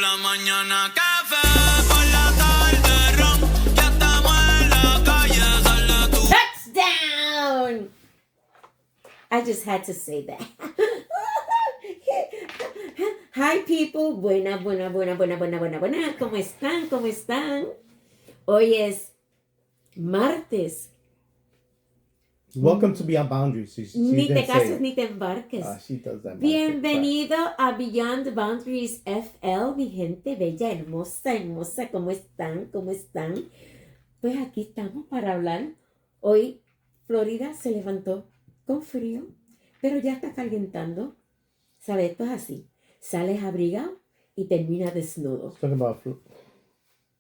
la mañana café, por la tarde ron, ya estamos en la calle, sale tu... Touchdown! I just had to say that. Hi people, buena. ¿Cómo están? Hoy es martes. Welcome to Beyond Boundaries. She Ni te didn't say cases it. ni te embarques. She does that. Bienvenido a Beyond Boundaries FL, mi gente bella, hermosa. ¿Cómo están? Pues aquí estamos para hablar. Hoy Florida se levantó con frío, pero ya está calentando. ¿Sabes? Esto es así. Sales abrigado y terminas desnudo.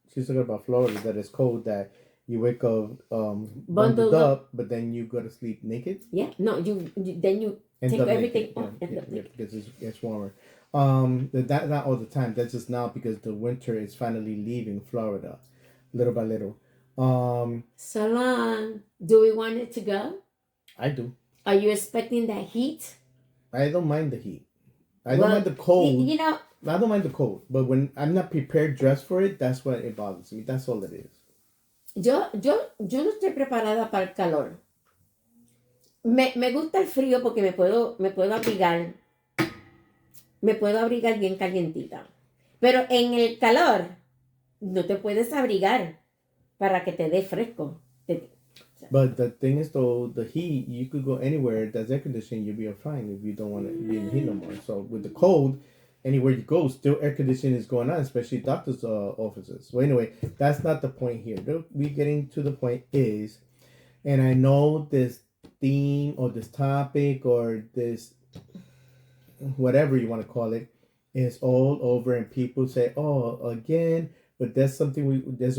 She's talking about Florida, that it's cold, that you wake up Bundled up, but then you go to sleep naked. Yeah, no, you then you End take up everything naked. off. Yeah, because it gets warmer. That not all the time. That's just now because the winter is finally leaving Florida, little by little. So long. Do we want it to go? I do. Are you expecting that heat? I don't mind the heat. I don't mind the cold. You know, I don't mind the cold, but when I'm not prepared, dressed for it, that's what it bothers me. That's all it is. yo no estoy preparada para el calor. Me gusta el frío porque me puedo abrigar. Me puedo abrigar bien calientita. Pero en el calor no te puedes abrigar para que te dé fresco. But the thing is, though, the heat, you could go anywhere that's air conditioning, you'll be fine if you don't want to be in the heat no more. So with the cold, anywhere you go, still air conditioning is going on, especially doctors' offices. So anyway, that's not the point here. We getting to the point is, and I know this theme or this topic or this whatever you want to call it is all over, and people say, "Oh, again," but there's a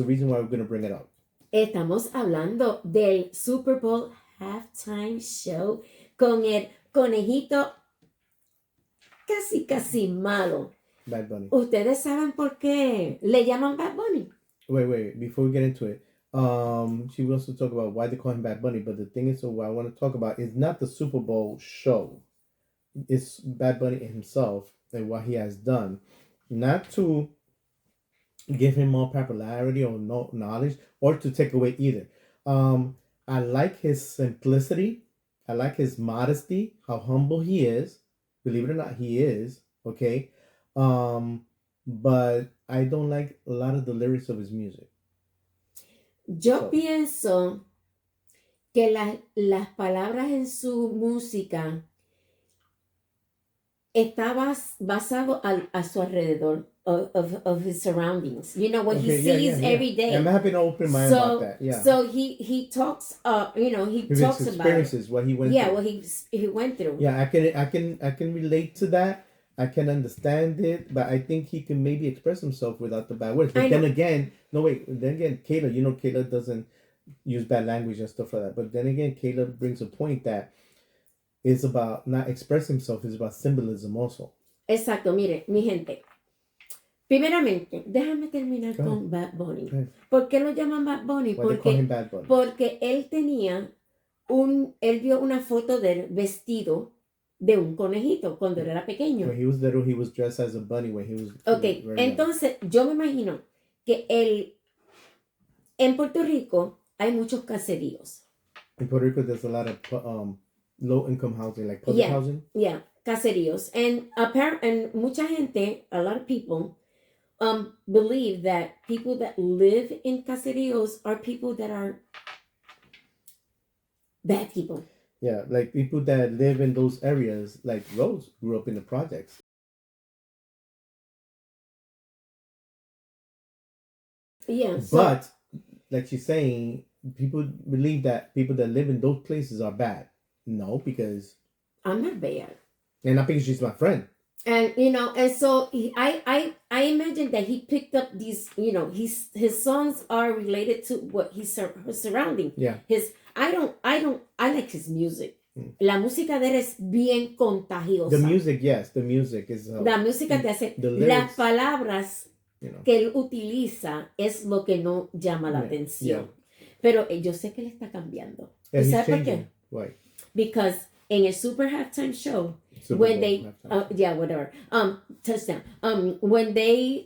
reason why we're going to bring it up. Estamos hablando del Super Bowl Halftime Show con el conejito casi malo. Bad Bunny. ¿Ustedes saben por qué le llaman Bad Bunny? Wait. Before we get into it, she wants to talk about why they call him Bad Bunny. But the thing is, so what I want to talk about is not the Super Bowl show. It's Bad Bunny himself and what he has done. Not to give him more popularity or no knowledge or to take away either. I like his simplicity. I like his modesty, how humble he is. Believe it or not, he is. Okay. But I don't like a lot of the lyrics of his music. Yo pienso que las palabras en su música estaban basado a su alrededor of his surroundings. You know, what he sees every day. I'm happy to open my mind about that. Yeah. So he talks he talks his about experiences, what he went through. Yeah, what he went through. Yeah, I can relate to that. I can understand it, but I think he can maybe express himself without the bad words. But then again, Kayla doesn't use bad language and stuff like that. But then again, Kayla brings a point that it's about not expressing himself, it's about symbolism also. Exacto, mire, mi gente. Primeramente, déjame terminar con Bad Bunny. ¿Por qué lo llaman Bad Bunny? Porque él vio una foto del vestido de un conejito cuando él era pequeño. When he was little, he was dressed as a bunny when he was Okay, entonces yo me imagino que en Puerto Rico hay muchos caseríos. In Puerto Rico, there's a lot of low-income housing, like public housing. Yeah, caseríos. And mucha gente, a lot of people, believe that people that live in caseríos are people that are bad people. Yeah, like people that live in those areas, like Rose grew up in the projects. Yeah. But, like she's saying, people believe that people that live in those places are bad. No, because... I'm not bad. And not because she's my friend. And, and so I imagine that he picked up these, his songs are related to what he's surrounding. Yeah. I like his music. La música de él es bien contagiosa. The music, yes. The music is... la música te hace... Las palabras que él utiliza es lo que no llama la atención. Yeah. Pero yo sé que él está cambiando. Yeah, ¿Sabes por qué? Why? Because en el Super Halftime Show, Super when Bowl, they halftime. whatever touchdown when they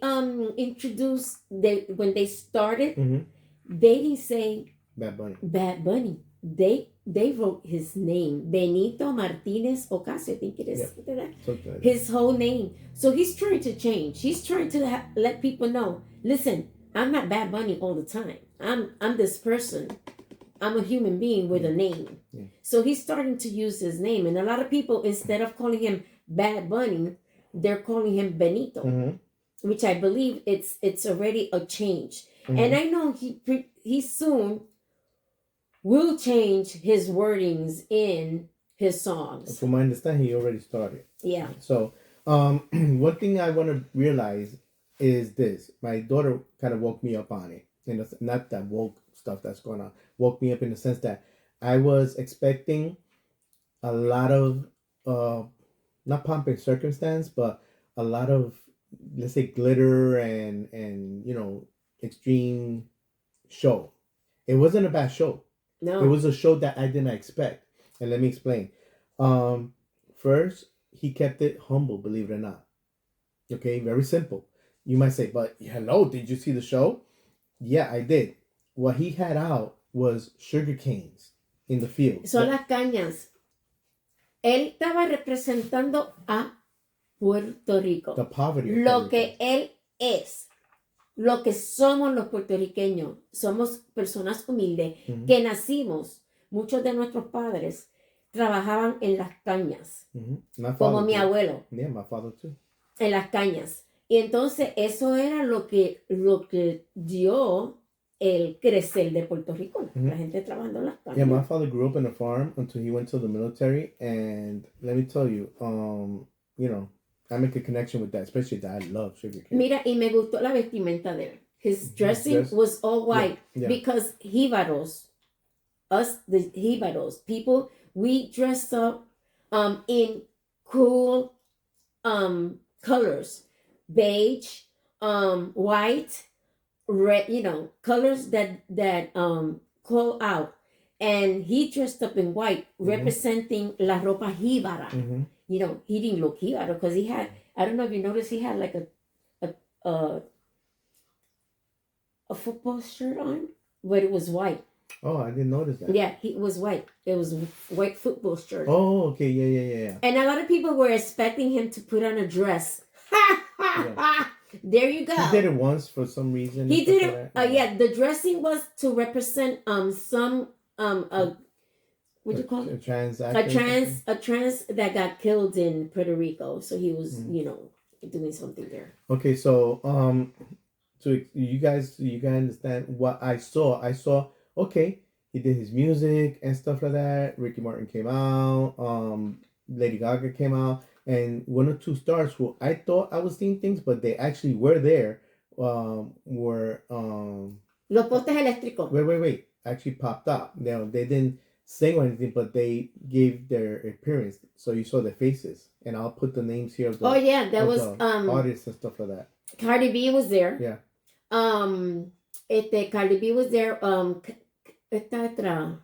introduced when they started, Mhm. they didn't say Bad Bunny. Bad Bunny. They wrote his name, Benito Martinez Ocasio, I think it is. Yeah. Something like that. His whole name. So he's trying to change. He's trying to let people know. Listen, I'm not Bad Bunny all the time. I'm this person. I'm a human being with a name. Yeah. So he's starting to use his name, and a lot of people, instead of calling him Bad Bunny, they're calling him Benito, Mhm. which I believe it's already a change. Mhm. And I know he soon will change his wordings in his songs. From my understanding, he already started. Yeah. So, one thing I want to realize is this: my daughter kind of woke me up on it. Not that woke stuff that's going on. Woke me up in the sense that I was expecting a lot of, not pomp and circumstance, but a lot of, let's say, glitter and extreme show. It wasn't a bad show. No. It was a show that I didn't expect. And let me explain. First, he kept it humble, believe it or not. Okay, very simple. You might say, but hello, did you see the show? Yeah, I did. What he had out was sugar canes in the field. Son las cañas. Él estaba representando a Puerto Rico. The poverty of Lo Puerto que Rico. él es. Lo que somos los puertorriqueños. Somos personas humildes Mhm. que nacimos. Muchos de nuestros padres trabajaban en las cañas. Mhm. My Como father mi too. abuelo. Yeah, my father too. En las cañas. Y entonces eso era lo que dio el crecer de Puerto Rico. Mhm. La gente trabajando en las cañas. Yeah, my father grew up in a farm until he went to the military, and let me tell you, I make a connection with that, especially that I love sugar cane. Mira, y me gustó la vestimenta de él. His dressing was all white Yeah. because jíbaros, us the jíbaros, people, we dress up in cool colors, beige, white, red, colors that call out. And he dressed up in white, representing la ropa jíbara. Mhm. He didn't look jíbaro because he had, I don't know if you noticed, he had like a football shirt on, but it was white. Oh, I didn't notice that. Yeah, it was white. It was a white football shirt. Oh, okay, yeah. And a lot of people were expecting him to put on a dress. There you go. He did it once for some reason. He and stuff did it. like that. Yeah, the dressing was to represent some what do you call it? A trans A actor. trans that got killed in Puerto Rico. So he was, doing something there. Okay, so so you guys understand what I saw. I saw, okay, he did his music and stuff like that. Ricky Martin came out. Lady Gaga came out, and one or two stars who I thought I was seeing things, but they actually were there. Were Los postes eléctricos. wait, actually popped up. Now they didn't sing or anything, but they gave their appearance, so you saw their faces. And I'll put the names here of the That was artists and stuff like that. Cardi B was there. Yeah. Cardi B was there. Esta otra,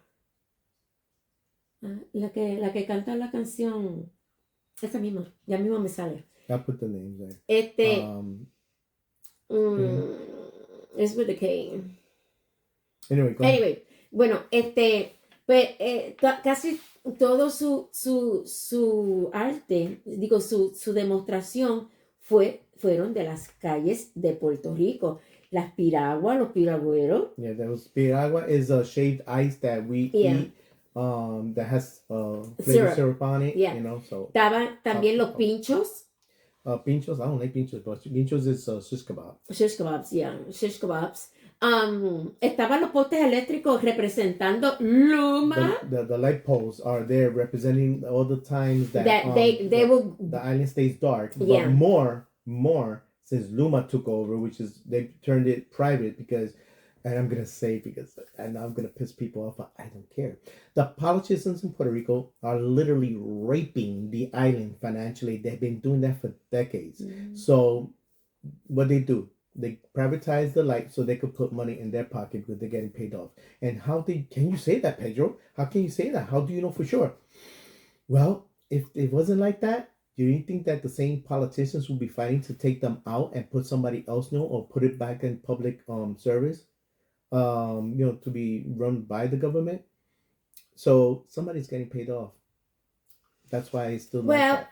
la que canta la canción, esa misma, ya mismo me sale. I'll put the names there. It's with the K. Anyway, bueno, pues casi todo su arte, digo, su demostración fueron de las calles de Puerto Rico. Las piraguas, los piragüeros. Yeah, that was piragua is a shaved ice that we eat. That has flavor syrup on it. Yeah. So. Estaban también los pinchos. Pinchos, I don't like pinchos, but pinchos is shish kebab. Shish kebabs, yeah, shish kebabs. Estaban los postes eléctricos representando Luma. The light poles are there representing all the times that they will. The island stays dark, Yeah. but more since Luma took over, which is they turned it private because, and I'm gonna say because and I'm gonna piss people off, but I don't care. The politicians in Puerto Rico are literally raping the island financially. They've been doing that for decades. So what they do, they privatize the light so they could put money in their pocket because they're getting paid off. And can you say that, Pedro? How can you say that? How do you know for sure? Well, if it wasn't like that, do you think that the same politicians would be fighting to take them out and put somebody else new or put it back in public service, to be run by the government? So somebody's getting paid off. That's why I still like that.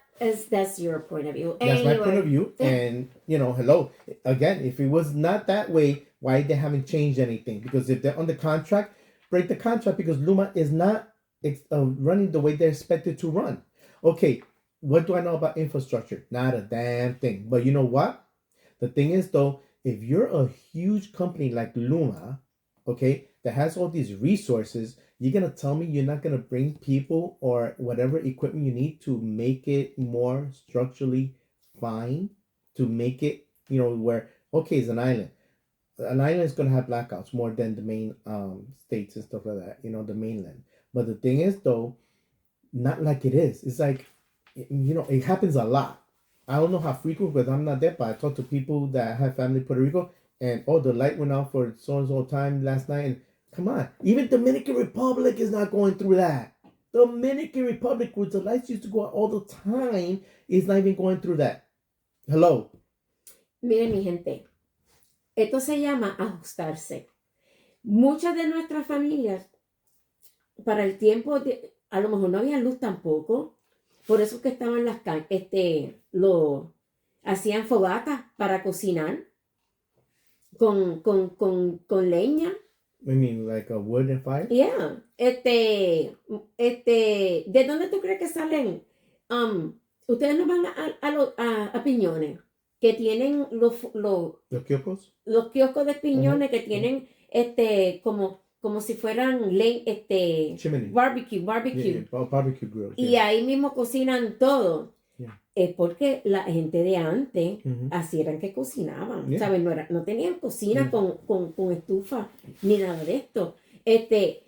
That's your point of view. That's my point of view. Yeah. And, hello. Again, if it was not that way, why they haven't changed anything? Because if they're under contract, break the contract, because Luma is not running the way they're expected to run. Okay, what do I know about infrastructure? Not a damn thing. But you know what? The thing is, though, if you're a huge company like Luma, okay, that has all these resources, you're going to tell me you're not going to bring people or whatever equipment you need to make it more structurally fine, to make it, where, okay, it's an island. An island is going to have blackouts more than the main states and stuff like that, the mainland. But the thing is, though, not like it is. It's like, it happens a lot. I don't know how frequent, because I'm not there, but I talk to people that have family in Puerto Rico, and the light went out for so-and-so time last night, and come on, even Dominican Republic is not going through that. Dominican Republic, where the lights used to go out all the time, is not even going through that. Hello. Miren, mi gente, esto se llama ajustarse. Muchas de nuestras familias, para el tiempo, a lo mejor no había luz tampoco, por eso que estaban las hacían fogatas para cocinar con leña. I mean, like a wood and fire? Yeah. ¿De dónde tú crees que salen? Ustedes no van a Piñones, que tienen los kioscos. Los kioscos de Piñones, que tienen como si fueran Chimney. barbecue. Yeah, barbecue grill. Y ahí mismo cocinan todo. Yeah. Es porque la gente de antes así eran que cocinaban. Yeah. ¿Sabes? No tenían cocina con estufa ni nada de esto.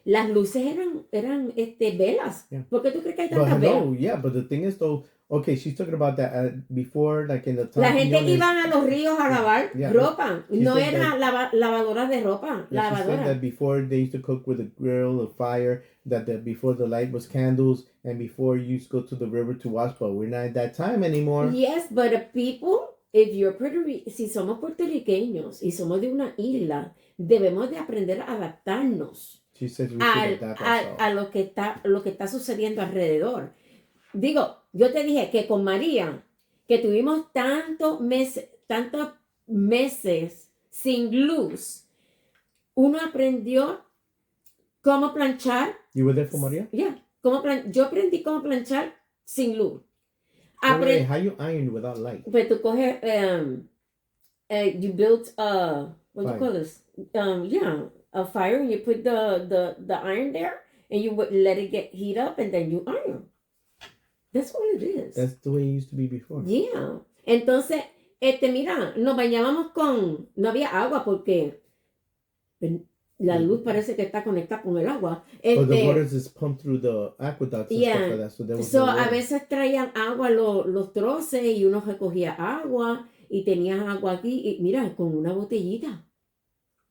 Las luces eran velas. Yeah. ¿Por qué tú crees que hay But tantas velas? yeah, but the thing is, though, okay, she's talking about that before, like in the time. La gente iba a los ríos a lavar ropa. No said era lavadoras de ropa. Yeah, she said that before they used to cook with a grill, a fire, that before the light was candles, and before you used to go to the river to wash, but we're not at that time anymore. Yes, but people, if you're si somos puertorriqueños y somos de una isla, debemos de aprender a adaptarnos She says we should adapt ourselves. a lo que está sucediendo alrededor. Digo, yo te dije que con María, que tuvimos tantos meses sin luz, uno aprendió cómo planchar. You were there for Maria? Yeah, yo aprendí cómo planchar sin luz. Wait, how you iron without light? Pues tú coges, you built what do you call this? A fire, and you put the iron there, and you would let it get heat up, and then you iron. That's what it is. That's the way it used to be before. Yeah. Entonces, mira, nos bañábamos no había agua porque la luz parece que está conectada con el agua. But the water is pumped through the aqueducts and stuff like that. So there was no water. A veces traían agua los troces y uno recogía agua y tenías agua aquí y mira, con una botellita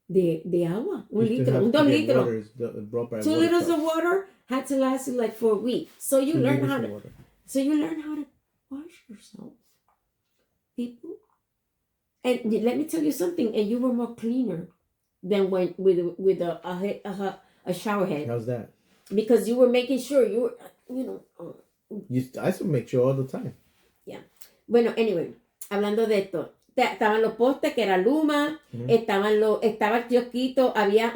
de agua, un litro, 2 litros. 2 liters of water had to last you like for a week. So you learn how to wash yourself, people. And let me tell you something. And you were more cleaner than when with a shower head. How's that? Because you were making sure you were, I used to make sure all the time. Yeah. Bueno, anyway, hablando de esto, estaban los postes que era Luma, estaba el kiosquito, había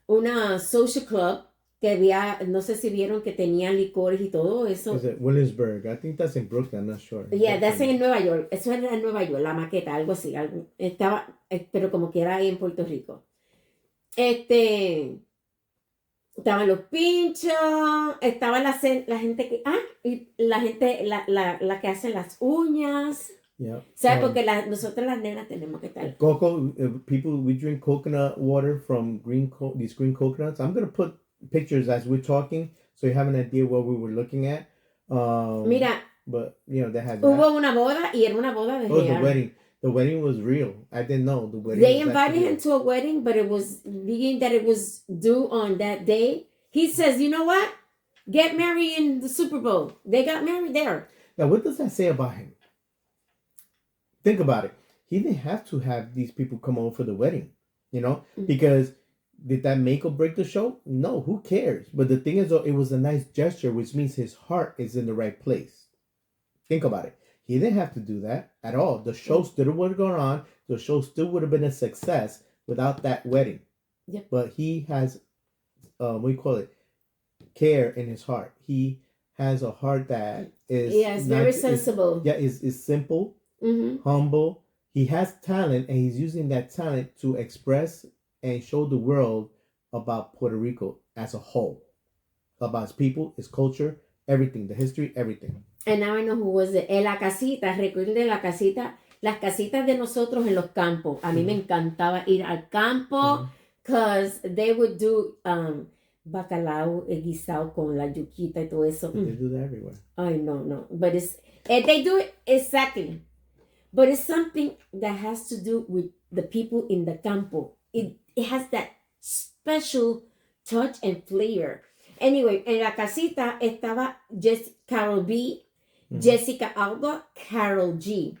una social club que había, no sé si vieron que tenía licores y todo eso. Is it Williamsburg? I think that's in Brooklyn, I'm not sure. Yeah, that's in Nueva York. Eso era en Nueva York, la maqueta, algo así. Estaba, pero como que era ahí en Puerto Rico. Estaban los pinchos, estaba la gente que, la que hace las uñas. Yeah. ¿Sabes? Porque nosotros las nenas tenemos que estar. People, we drink coconut water from these green coconuts. I'm going to put pictures as we're talking so you have an idea what we were looking at. Mira, but they had hubo una boda y era una boda de real. The wedding was real. I didn't know the wedding. They invited him to a wedding, but it was being that it was due on that day. He says, you know what? get married in the Super Bowl. They got married there. Now, what does that say about him? Think about it. He didn't have to have these people come over for the wedding, because did that make or break the show? No, who cares? But the thing is, though, it was a nice gesture, which means his heart is in the right place. Think about it. He didn't have to do that at all. The show still would have gone on. The show still would have been a success without that wedding. Yep. But he has, care in his heart. He has a heart that is very sensible. Is simple, humble. He has talent, and he's using that talent to express and show the world about Puerto Rico as a whole, about its people, its culture, everything, the history, everything. And now I know who was it. En la casita, recuerden la casita, las casitas de nosotros en los campos. A mí me encantaba ir al campo, because they would do bacalao guisado con la yuquita y todo eso. They do that everywhere. I no. But they do it exactly. But it's something that has to do with the people in the campo. It has that special touch and flavor. Anyway, en la casita estaba Carol B, Jessica Alba, Carol G.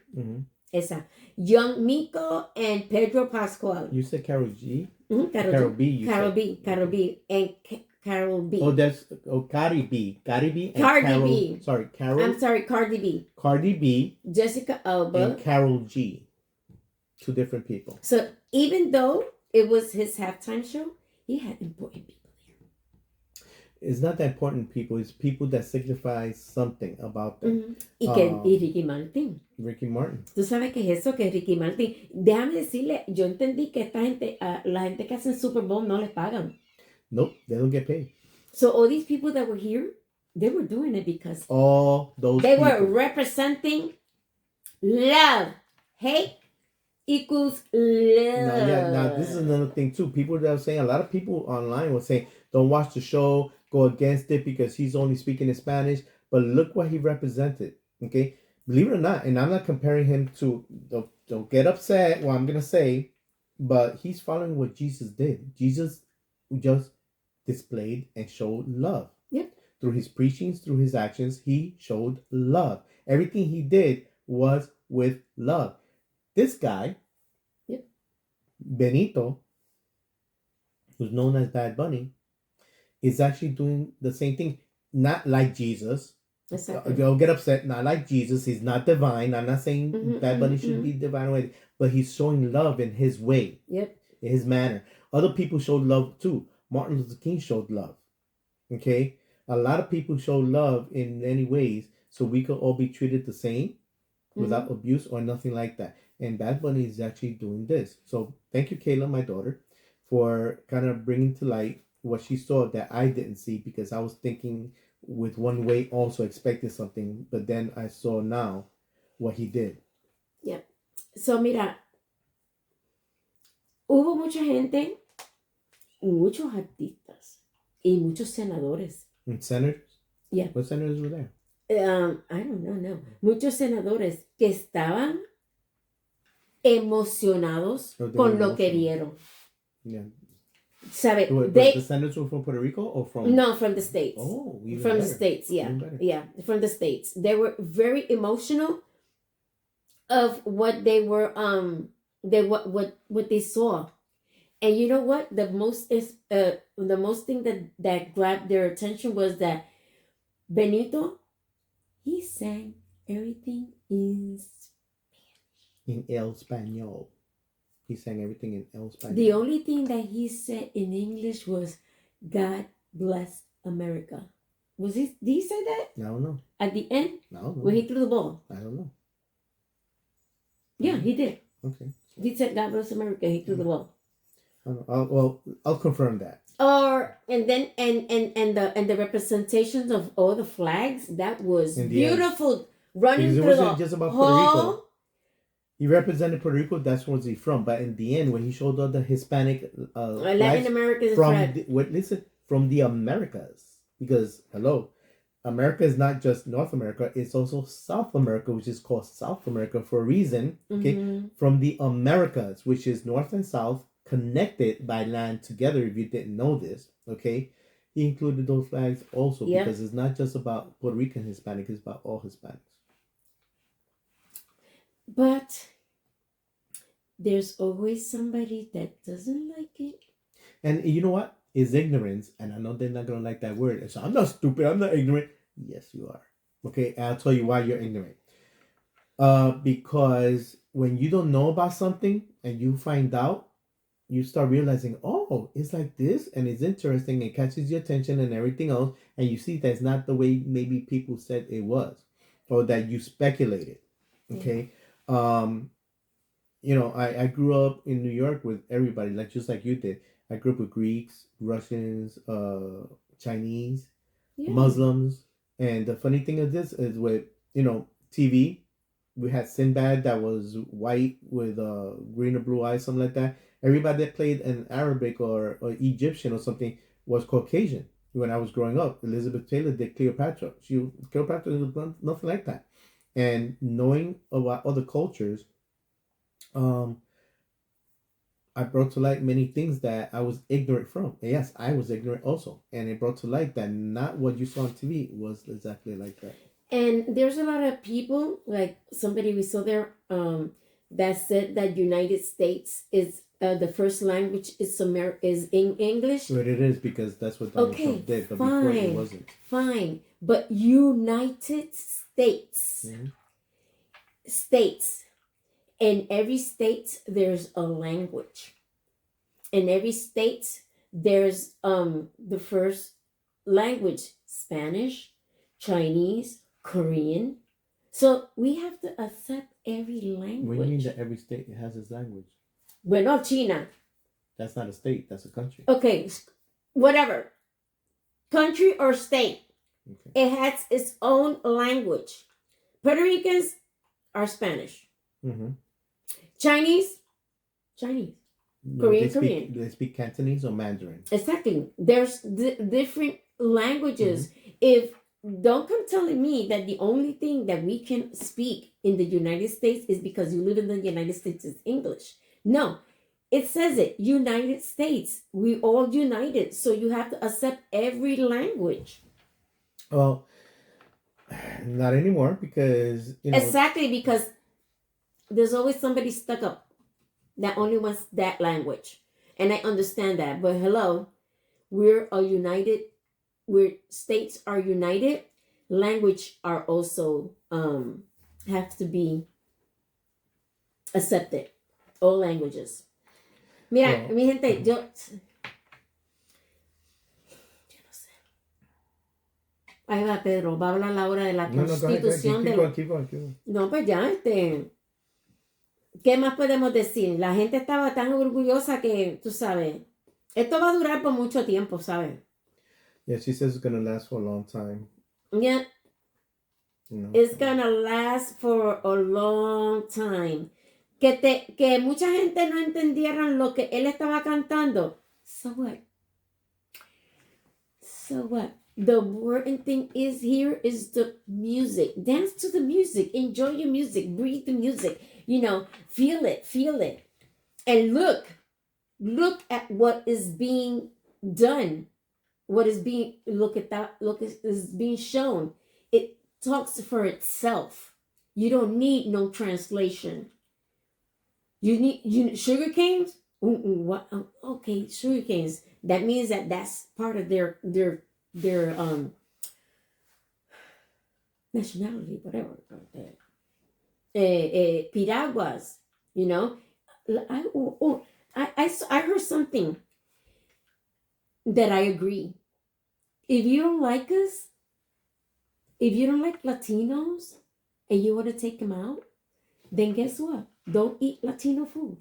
Esa. Young Miko and Pedro Pascual. You said Carol G? Carol B. Carol B. And Carol B. Oh, that's Cardi B. Cardi B. And Cardi Carol, B. Sorry, Carol. I'm sorry, Cardi B. Cardi B. Jessica Alba. And Carol G. Two different people. So even though it was his halftime show, he had important people there. It's not that important people. It's people that signify something about them. Y Ricky Martin. Ricky Martin. ¿Tú sabes qué es eso? Que Ricky Martin. Déjame decirle, yo entendí que esta gente, la gente que hacen Super Bowl no les pagan. Nope, they don't get paid. So all these people that were here, they were doing it because all those they people were representing love. Hate equals love. Now this is another thing too. People that are saying, a lot of people online will say, don't watch the show, go against it because he's only speaking in Spanish. But look what he represented. Okay, believe it or not, and I'm not comparing him to. Don't get upset. What I'm gonna say, but he's following what Jesus did. Jesus just displayed and showed love. Yep. Through his preachings, through his actions, he showed love. Everything he did was with love. This guy, Benito, who's known as Bad Bunny, is actually doing the same thing. Not like Jesus. Exactly. Don't get upset. Not like Jesus. He's not divine. I'm not saying Bad Bunny should be divine, but he's showing love in his way. Yep. In his manner. Other people showed love too. Martin Luther King showed love. Okay? A lot of people show love in many ways, so we could all be treated the same without abuse or nothing like that. And Bad Bunny is actually doing this. So thank you, Kayla, my daughter, for kind of bringing to light what she saw that I didn't see, because I was thinking with one way, also expected something, but then I saw now what he did. Yeah. So mira, hubo mucha gente, muchos artistas y muchos senadores. And senators? Yeah. What senators were there? I don't know, no. Muchos senadores que estaban emocionados con lo que vieron. Yeah. ¿Sabe? The senators were from Puerto Rico or from? No, from the States. Oh, even from better. the States, yeah. Yeah, from the States. They were very emotional of what they were, what they saw. And you know what? The most thing that grabbed their attention was that Benito, he sang everything in Spanish. In El Español. He sang everything in El Español. The only thing that he said in English was, God bless America. Did he say that? I don't know. At the end? No. When he threw the ball? I don't know. Yeah, he did. Okay. He said, God bless America. He threw the ball. I'll confirm that. And the representations of all the flags, that was beautiful. Running through it wasn't just about Puerto Rico. He represented Puerto Rico. That's where he's from. But in the end, when he showed all the Hispanic Latin American from the Americas, because America is not just North America; it's also South America, which is called South America for a reason. Okay, from the Americas, which is North and South, connected by land together. If you didn't know this, okay, he included those flags also Yep. because it's not just about Puerto Rican Hispanic, it's about all Hispanics. But there's always somebody that doesn't like it. And you know what? It's ignorance, and I know they're not gonna like that word. So I'm not stupid. I'm not ignorant. Yes, you are. Okay, and I'll tell you why you're ignorant. Because when you don't know about something and you find out, you start realizing, oh, it's like this, and it's interesting. It catches your attention and everything else, and you see that's not the way maybe people said it was, or that you speculated. Okay. I grew up in New York with everybody, like just like you did. I grew up with Greeks, Russians, Chinese, Yeah. Muslims, and the funny thing of this is with TV, we had Sinbad that was white with green or blue eyes, something like that. Everybody that played an Arabic or Egyptian or something was Caucasian. When I was growing up, Elizabeth Taylor did Cleopatra. Cleopatra was nothing like that. And knowing about other cultures, I brought to light many things that I was ignorant from. And yes, I was ignorant also. And it brought to light that not what you saw on TV was exactly like that. And there's a lot of people, like somebody we saw there, that said that United States is the first language is in English. But it is because that's what Donald Trump did. But before it wasn't. Fine. But United States. Mm-hmm. States. In every state, there's a language. In every state, there's the first language, Spanish, Chinese, Korean. So we have to accept every language. What do you mean that every state has its language? Well, China. That's not a state, that's a country. Okay, whatever. Country or state. Okay. It has its own language. Puerto Ricans are Spanish. Mm-hmm. Chinese. No, Korean. They speak Cantonese or Mandarin. Exactly. There's different languages. Mm-hmm. Don't come telling me that the only thing that we can speak in the United States is because you live in the United States is English. No, it says it. United States. We all united. So you have to accept every language. Well, not anymore because, Exactly, because there's always somebody stuck up that only wants that language. And I understand that. But hello, states are united. Language are also have to be accepted. All languages. Mira, mi gente, yo no sé. Ahí va Pedro, va a hablar la hora de la constitución. No, pues ya, ¿qué más podemos decir? La gente estaba tan orgullosa que, tú sabes, esto va a durar por mucho tiempo, ¿sabes? Yeah, she says it's going to last for a long time. Yeah. It's going to last for a long time. Que mucha gente no entendieran lo que él estaba cantando. So what? The important thing is here is the music. Dance to the music. Enjoy your music. Breathe the music. Feel it. And look at what is being done. What is being, is being shown. It talks for itself. You don't need no translation. You need sugar canes? What? Okay, sugar canes. That means that's part of their nationality, whatever. Piraguas, I heard something that I agree. If you don't like us, if you don't like Latinos, and you want to take them out, then guess what? Don't eat Latino food.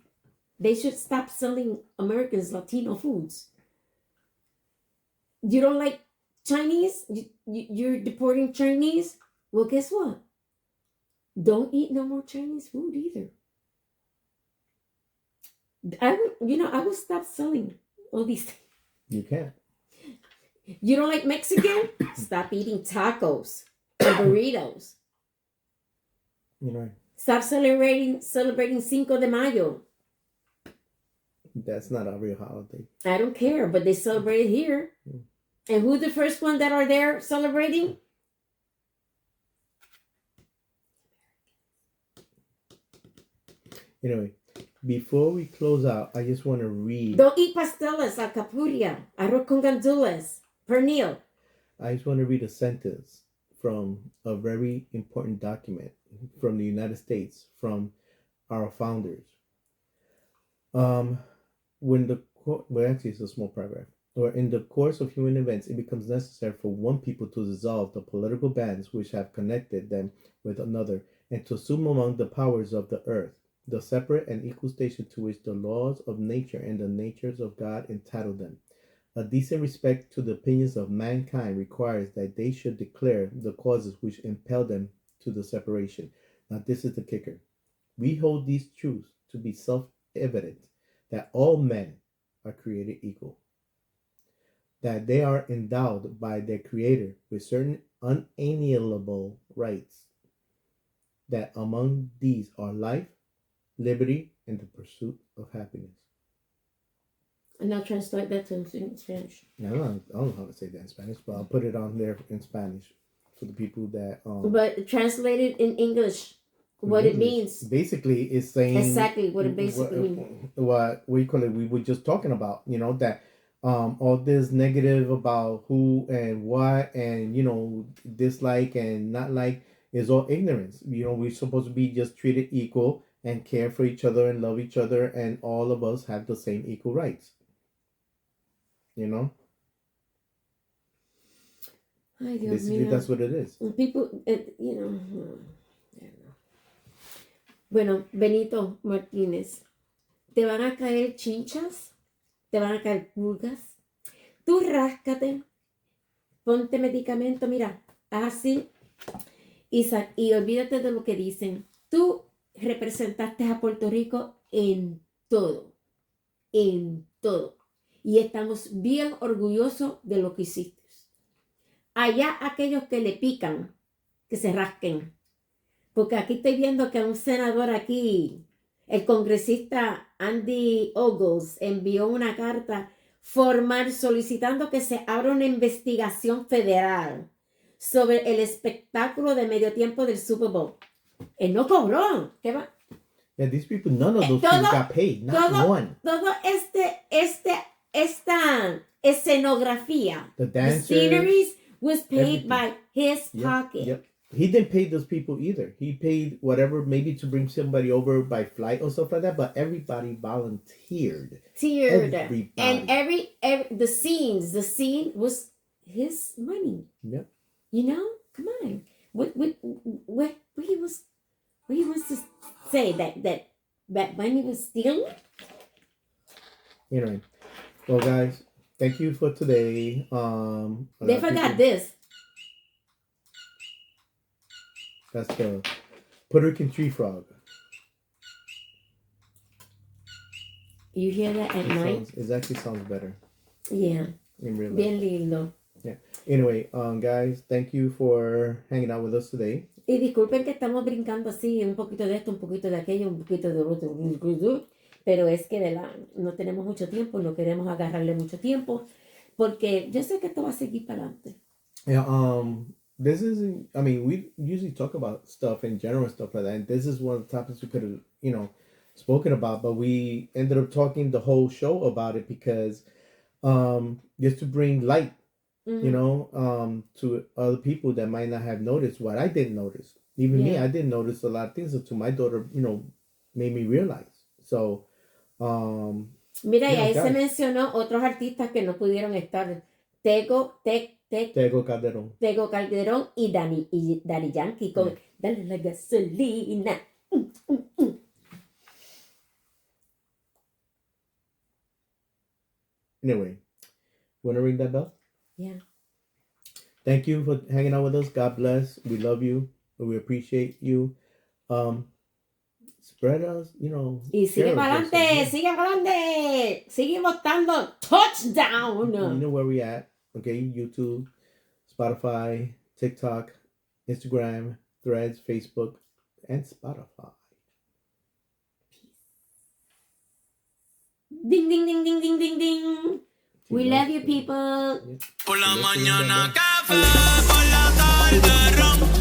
They should stop selling Americans Latino foods. You don't like Chinese? You're deporting Chinese? Well, guess what? Don't eat no more Chinese food either. I would stop selling all these things. You can't. You don't like Mexican? Stop eating tacos and burritos. Stop celebrating Cinco de Mayo. That's not a real holiday. I don't care, but they celebrate it here. And who the first one that are there celebrating? Anyway, before we close out, I just want to read. Don't eat pasteles, alcapurria, arroz con gandules, pernil. I just want to read a sentence from a very important document from the United States, from our founders. Actually, it's a small paragraph. Or in the course of human events, it becomes necessary for one people to dissolve the political bands which have connected them with another, and to assume among the powers of the earth the separate and equal station to which the laws of nature and the natures of God entitle them. A decent respect to the opinions of mankind requires that they should declare the causes which impel them to the separation. Now, this is the kicker. We hold these truths to be self-evident, that all men are created equal, that they are endowed by their Creator with certain unalienable rights, that among these are life, liberty, and the pursuit of happiness. And I'll translate that to Spanish. I don't know how to say that in Spanish, but I'll put it on there in Spanish for the people that. But translated in English, what it means. Basically, it's saying exactly what it basically means. What we call it. We were just talking about, that all this negative about who and what and dislike and not like is all ignorance. We're supposed to be just treated equal and care for each other and love each other, and all of us have the same equal rights. Ay, Dios Basically, mío. that's what it is. People, Bueno, Benito Martínez, te van a caer chinchas, te van a caer pulgas. Tú ráscate, ponte medicamento, mira, así, y olvídate de lo que dicen. Tú representaste a Puerto Rico en todo. Y estamos bien orgullosos de lo que hiciste. Allá aquellos que le pican, que se rasquen. Porque aquí estoy viendo que un senador aquí, el congresista Andy Ogles, envió una carta formal solicitando que se abra una investigación federal sobre el espectáculo de medio tiempo del Super Bowl. Él no cobró. ¿Qué va? Yeah, these people, none of those people got paid, not one. Todo esta escenografía, The the dancers, sceneries, was paid everything. by his pocket. Yep. He didn't pay those people either. He paid whatever, maybe to bring somebody over by flight or stuff like that, but everybody volunteered. Everybody. And every the scene was his money. Yep. Come on. What he wants to say that money was stealing? Anyway, well, guys, thank you for today. They forgot this. That's the Puerto Rican tree frog. You hear that at night? It actually sounds better. Yeah. In real life. Bien lindo. Yeah. Anyway, guys, thank you for hanging out with us today. Y disculpen que estamos brincando así, un poquito de esto, un poquito de aquello, un poquito de otro, pero es que no tenemos mucho tiempo, no queremos agarrarle mucho tiempo, porque yo sé que esto va a seguir para adelante. Yeah, we usually talk about stuff in general and stuff like that, and this is one of the topics we could have, spoken about, but we ended up talking the whole show about it because just to bring light, to other people that might not have noticed what I didn't notice. Even me, I didn't notice a lot of things until my daughter, made me realize. So, mira, y ahí se mencionó otros artistas que no pudieron estar. Tego Calderón. Tego Calderón y Daddy Yankee con Dale la gasolina. Anyway, want to ring that bell? Yeah. Thank you for hanging out with us. God bless. We love you. We appreciate you. Spread us, Y sigue para adelante. Seguimos dando touchdown. You know where we at. Okay, YouTube, Spotify, TikTok, Instagram, Threads, Facebook, and Spotify. Ding, ding, ding, ding, ding, ding, ding. We love you, people. Por la mañana café, por la tarde ron.